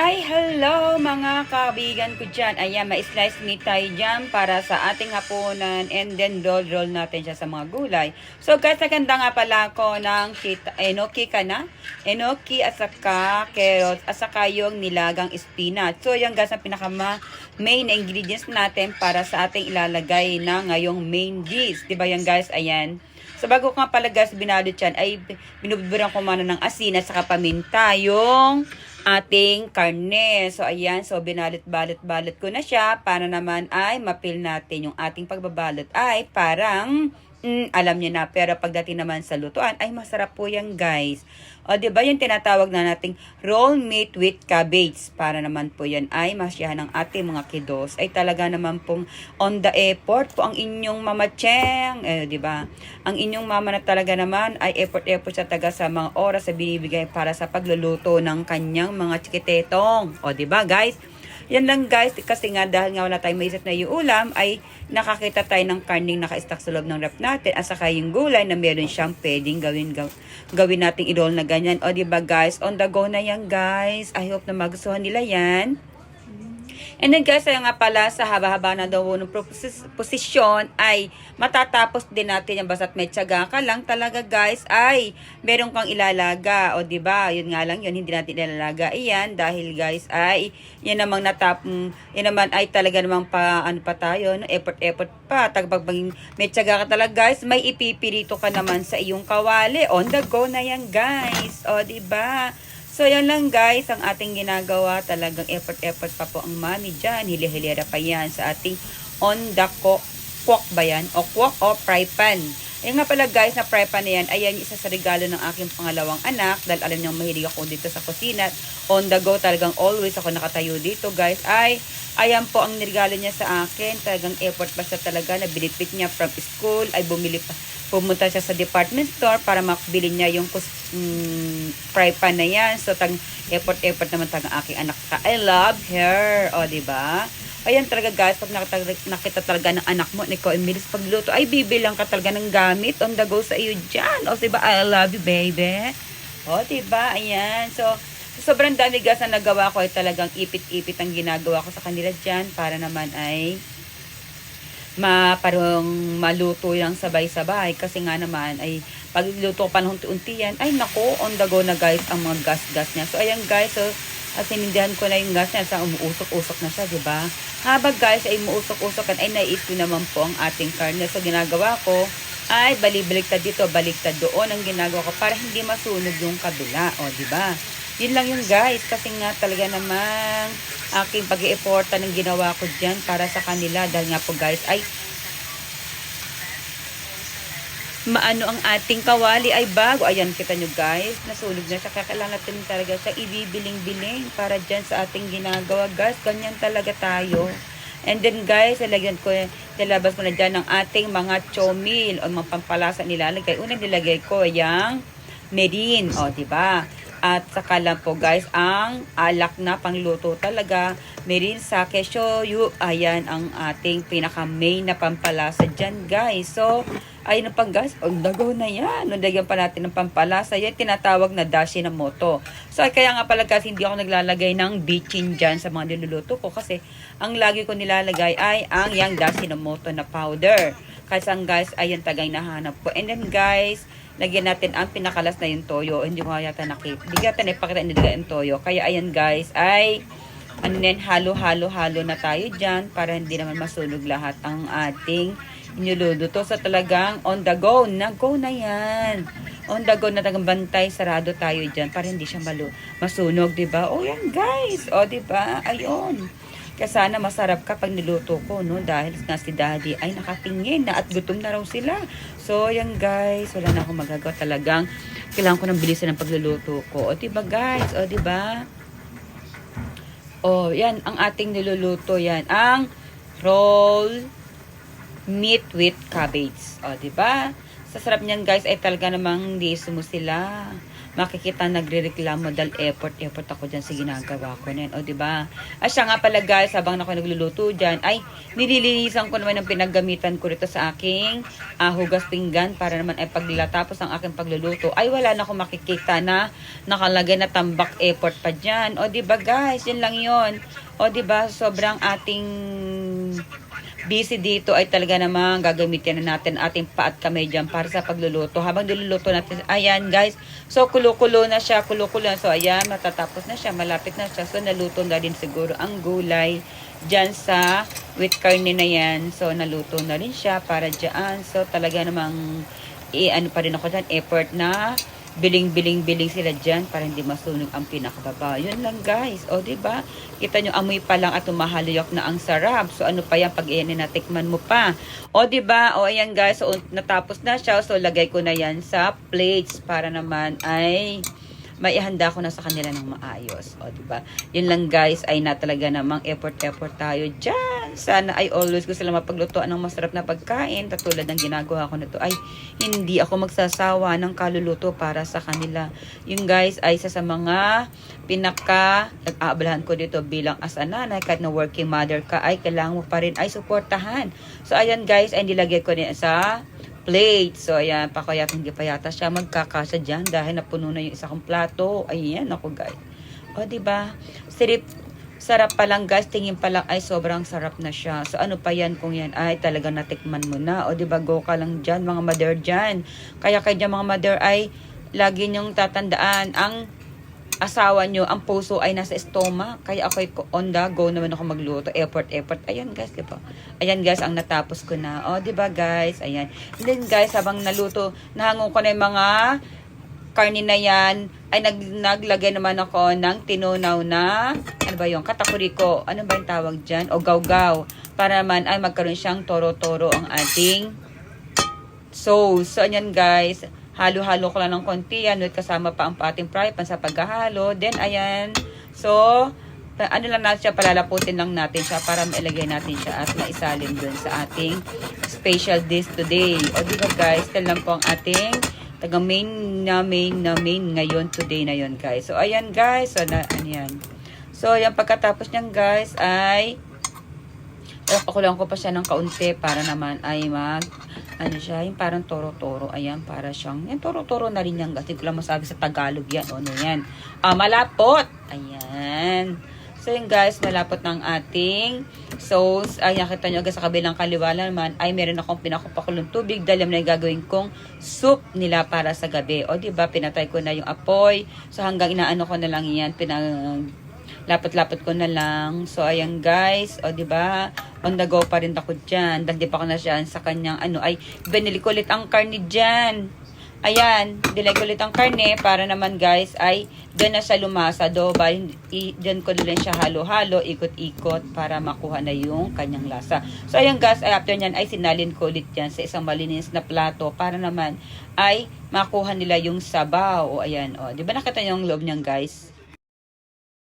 Ay, hello mga kaibigan ko dyan. Ayan, ma-slice meat tayo dyan para sa ating hapunan and then roll natin siya sa mga gulay. So guys, naganda nga pala ako ng enoki ka na? Enoki at saka carrots at saka yung nilagang spinach. So yan guys, ang pinaka-main ingredients natin para sa ating ilalagay na ngayong main dish. Diba yan guys? Ayan. So bago ko nga pala guys binalot yan, ay binuburan ko muna ng asin at saka paminta yung ating karne. So, ayan. So, binalit-balit ko na siya para naman ay mapil natin yung ating pagbabalot ay parang alam niyo na. Pero pagdating naman sa lutuan, ay masarap po yan, guys. O, diba yung tinatawag na nating roll meat with cabbage. Para naman po yan ay masyahan ng ating mga kiddos. Ay talaga naman pong on the effort po ang inyong mama Cheng. Diba? Ang inyong mama na talaga naman ay effort sa taga sa mga oras na binibigay para sa pagluluto ng kanyang mga chikitetong. O, diba, guys? Yan lang guys, kasi nga dahil nga wala tayong maisip na yung ulam, ay nakakita tayo ng karning naka-stack sa loob ng rep natin at saka yung gulay na meron siyang pwedeng gawin nating i-roll na ganyan. O diba guys, on the go na yan guys. I hope na magustuhan nila yan. And then guys, ay nga pala sa haba-haba na daw ng posisyon ay matatapos din natin yan basta't may tiyaga ka lang talaga guys ay meron kang ilalaga o diba yun nga lang yun hindi natin ilalaga iyan dahil guys ay yan namang yan naman ay talaga namang ano pa tayo no? effort pa pag may tiyaga ka talaga guys may ipipirito ka naman sa iyong kawali on the go na yan guys o diba. So, yan lang guys, ang ating ginagawa. Talagang effort pa po ang mami dyan. Hili-hilira pa yan sa ating on the kwok ba yan? O kwok o fry pan. Ayun nga pala guys, na fry pan na yan. Ayan, isa sa regalo ng aking pangalawang anak. Dahil alam niyong mahilig ako dito sa kusina. On the go, talagang always ako nakatayo dito guys. Ayan po ang nirigalo niya sa akin. Talagang effort pa siya talaga na binitbit niya from school. Ay pumunta siya sa department store para makabili niya yung fry pan na yan. So, effort naman tagang aking anak. I love her. O, diba? Ayan talaga guys, pag nakita talaga ng anak mo, ikaw imilis pagluto, ay bibilang ka talaga ng gamit on the go sa iyo dyan. O, diba? I love you, baby. O, diba? Ayan. So, sobrang dami guys na nagawa ko ay talagang ipit-ipit ang ginagawa ko sa kanila dyan para naman ay parang maluto yung sabay-sabay kasi nga naman ay pagluto pa ng unti-unti yan ay nako on the go na guys ang mga gas niya. So ayan guys, so sinindihan ko na yung gas niya sa umuusok-usok na siya, diba? Habang guys ay umuusok-usokan ay naiito naman po ang ating karne. So ginagawa ko ay baliktad dito, baliktad doon ang ginagawa ko para hindi masunog yung kabila, o diba? Yun lang yung guys, kasi nga talaga namang aking pag-i-effortan ng ginawa ko dyan para sa kanila. Dahil nga po guys, ay maano ang ating kawali ay bago. Ayan, kita nyo guys, nasunog na siya. Kailangan natin talaga siya ibibiling-biling para dyan sa ating ginagawa guys. Ganyan talaga tayo. And then guys, nilabas ko na dyan ng ating mga chomil o mga pampalasa nilalagay. Unang nilagay ko yung merin, o diba? At saka lang po guys, ang alak na pangluto talaga, merin sake shoyu. Ayan ang ating pinaka-main na pampalasa dyan guys. So, ayun pa guys, dago na yan. Nandagyan pa natin ng pampalasa. Yan tinatawag na dashi na moto. So, kaya nga pala guys, hindi ako naglalagay ng bitchin dyan sa mga niluluto ko. Kasi, ang lagi ko nilalagay ay ang yang dashi na moto na powder. Kasi guys, ayun tagay nahanap ko. And then guys, lagyan natin ang pinakalas na yung toyo. Hindi ko yata nakita. Hindi yata napakita nilagay yung toyo. Kaya ayan guys, ay halo na tayo dyan para hindi naman masunog lahat ang ating iniluluto. So talagang on the go. Na-go na yan. On the go na talagang bantay. Sarado tayo dyan para hindi siya masunog. Diba? O yan guys. O diba? Ayun. Kaya sana masarap ka pag niluto ko, no? Dahil nga si daddy ay nakatingin na at gutom na raw sila. So, yan guys. Wala na akong magagawa talagang. Kailangan ko ng bilisan ng pagluluto ko. O, diba guys? O, diba? O, yan. Ang ating niluluto yan. Ang roll meat with cabbage. O, diba? Sa sarap niyan guys ay talaga namang hindi sumusila. makikita nagrereklamo dahil effort ako dyan sa ginagawa ko na yan. O, diba? At siya nga pala guys, habang ako nagluluto dyan, ay nililinisan ko naman ang pinaggamitan ko rito sa aking hugas pinggan para naman ay paglatapos ang aking pagluluto, ay wala na akong makikita na nakalagay na tambak effort pa dyan. O, diba guys? Yun lang yun. O, diba? Sobrang ating busy dito ay talaga namang gagamitin na natin ating pa at kamay dyan para sa pagluluto. Habang niluluto natin, ayan guys, so kulo-kulo na siya, kulo-kulo na. So ayan, matatapos na siya, malapit na siya. So naluto na din siguro ang gulay dyan sa with carne na yan. So naluto na rin siya para dyan. So talaga namang ano pa rin ako dyan, effort na biling sila dyan para hindi masunog ang pinakababa. Yun lang guys. O diba? Kita nyo, amoy pa lang at tumahaluyok na ang sarap. So ano pa yan pag natikman mo pa. O diba? O ayan guys. So natapos na siya. So lagay ko na yan sa plates para naman ay maihanda ko na sa kanila ng maayos. O, diba? Yun lang guys, ay na talaga namang effort tayo dyan. Sana ay always ko sila mapaglutuan ng masarap na pagkain. Katulad ng ginagawa ko na to ay hindi ako magsasawa ng kaluluto para sa kanila. Yung guys ay isa sa mga nag-aabalahan ko dito bilang as a nanay, kahit na working mother ka, ay kailangan mo pa rin ay suportahan. So, ayan guys, ay nilagay ko niya sa plate. So, ayan, hindi pa yata siya magkakasya dyan dahil napuno na yung isa kong plato. Ayan, ako guys. O, diba? Sarap pa lang guys. Tingin pa lang ay sobrang sarap na siya. So, ano pa yan kung yan ay talagang natikman mo na. O, diba? Go ka lang dyan, mga mother dyan. Kaya kayo dyan, mga mother, ay lagi nyong tatandaan ang asawa nyo, ang puso ay nasa stomach. Kaya ako on the go naman ako magluto. Effort. Ayan guys, diba? Ayan guys, ang natapos ko na. O, diba guys? Ayan. And then guys, habang naluto, nahangon ko na yung mga karne na yan, ay naglagay naman ako ng tinunaw na, ano ba yung katakuriko? Ano ba yung tawag dyan? O gawgaw. Para naman ay magkaroon siyang toro-toro ang ating sauce. So, ayan guys. Halo-halo ko lang ng konti. Yan, kasama pa ang ating fry pan sa paghahalo. Then, ayan. So, ano lang natin siya, palalaputin lang natin siya para mailagay natin siya at maisalin dun sa ating special dish today. O, diba guys? Ito lang po ang ating taga-main ngayon, today na yun guys. So, ayan guys. So, ano yan. So, ayan, pagkatapos niyan guys, ay pakulang ko pa siya ng kaunti para naman ay ano siya, yung parang toro-toro. Ayan, para siyang, yung toro-toro na rin yan. Kasi ko lang masabi sa Tagalog yan. Ano yan? Malapot. Ayan. So, yun guys, malapot ng ating sauce. Ayan, kita nyo agad sa kabilang kaliwa naman, ay meron akong pinakupakulong tubig. Dahil na yung gagawin kong soup nila para sa gabi. O, diba, pinatay ko na yung apoy. So, hanggang inaano ko na lang yan, lapot-lapot ko na lang. So, ayan guys. O, diba? On the go pa rin ako dyan. Dahil di pa ko na siya sa kanyang ay binili ko ulit ang karne dyan. Ayan. Dilay ko ulit ang karne para naman guys ay doon na siya lumasa. Dyan ko din siya halo-halo, ikot-ikot para makuha na yung kanyang lasa. So, ayan guys. Ay, after nyan ay sinalin ko ulit dyan sa isang malinis na plato para naman ay makuha nila yung sabaw. O, ayan. O, di ba nakita nyo yung loob nyan guys?